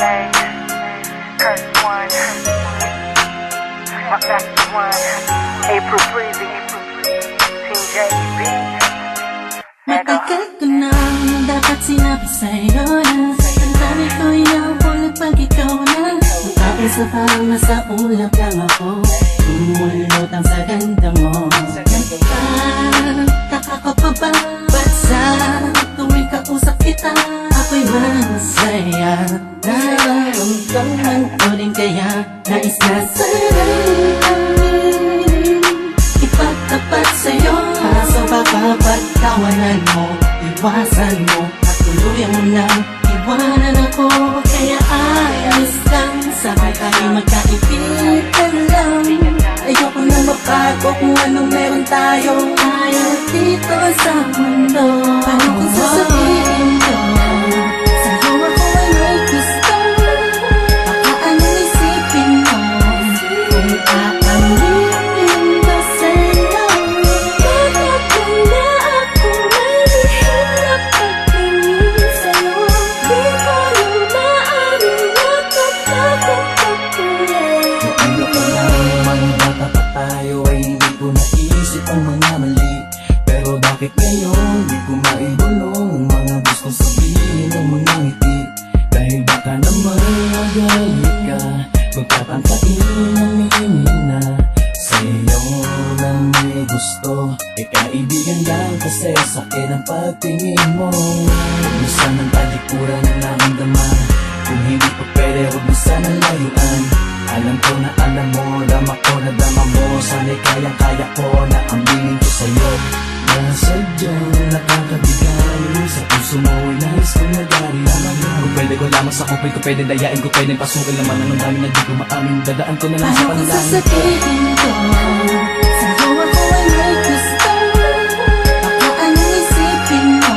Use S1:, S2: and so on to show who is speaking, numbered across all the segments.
S1: Lay, Kurt One, Master One, April Breezy, Team JB.
S2: Matagal ko nang dapat sinabi sa'yo na ang dami ko inaulog pag ikaw na magkakaisa parang nasa ulap lang ako umulutang sa ganda mo. Taka ko pa ba? Ba't sa tuwing kausap kita ako'y masaya? Nararamdaman ko rin kaya nais na sa'yo ipagtapat sa'yo. Kaso baka pagtawanan mo, iwasan mo at tuluyan mo nang iwanan ako. Kaya ayos lang, sabay tayo magkaibigan lang. Ayoko na mabago kung anong meron tayo. Ayaw dito sa mundo. Paano kung sasabihin ko sa'yo ako ay may gusto? Baka anong isipin mo kung aaminin ko sa'yo? Bakit kaya ako malihim na pagtingin sa'yo? Di ko yung maaaring matatakot ako
S3: Ano pa lang, mga bata pa tayo ay hindi ko naisip ang mga mali. Pero bakit ngayon di ko maibulong ang mga gustong sabihin ng mga ngiti? Dahil baka naman magalit ka, magtatangkain ang hihina sa'yo na may gusto. E kaibigan lang kasi sakit ang pagtingin mo. Minsan ang talikuran ang naramdaman. Kung hindi pa pwede, huwag mo sanang layuan. Alam ko na alam mo, dama ko na dama mo. Sana'y kayang-kaya ko na aminin ko sa'yo. Nasadyang nakakabigay sa puso mo ay nais kong nagari. Kung pwede ko lamang sa kupay ko, pwede dayain ko, pwede pasukin naman anong dami na di ko maamin. Dadaan ko na lang sa
S2: Paano kung
S3: panalangin.
S2: sasabihin ko sa'yo ako ay may gusto? Baka anong isipin mo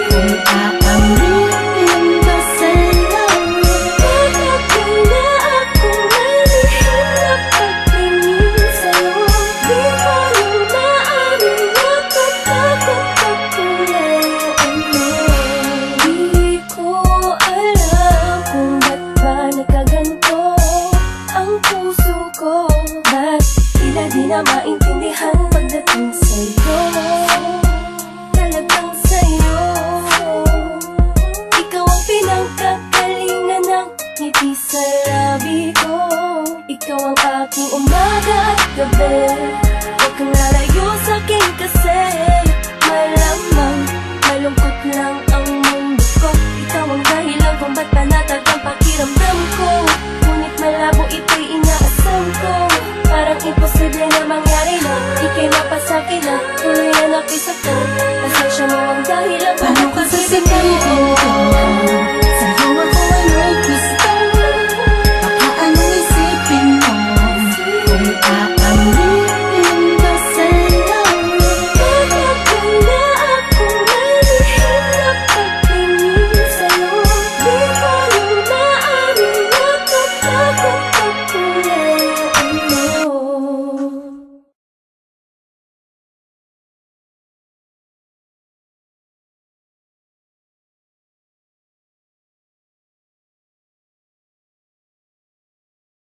S2: kung aaminin ko sa'yo? Bakit kaya ako malihim na pagtingin sa'yo? Di ko yung maaaring matatakot ako Di ko alam kung ba't ba nagkaganto ang puso ko. Ba't tila di na maintindihan pagdating sa'yo? Talagang sa'yo ikaw ang pinagkakalingan ng ngiti sa labi ko. Ikaw ang aking umaga at gabi. Huwag kang lalayo sa'kin kasi malamang malungkot lang ang mundo ko. Ikaw ang dahilan kung ba't panatag ang pakiramdam ko. Ngunit malabo ito'y inaasam ko. Parang imposible na mangyari na ikay mapasakin na tuloy na napisaktan.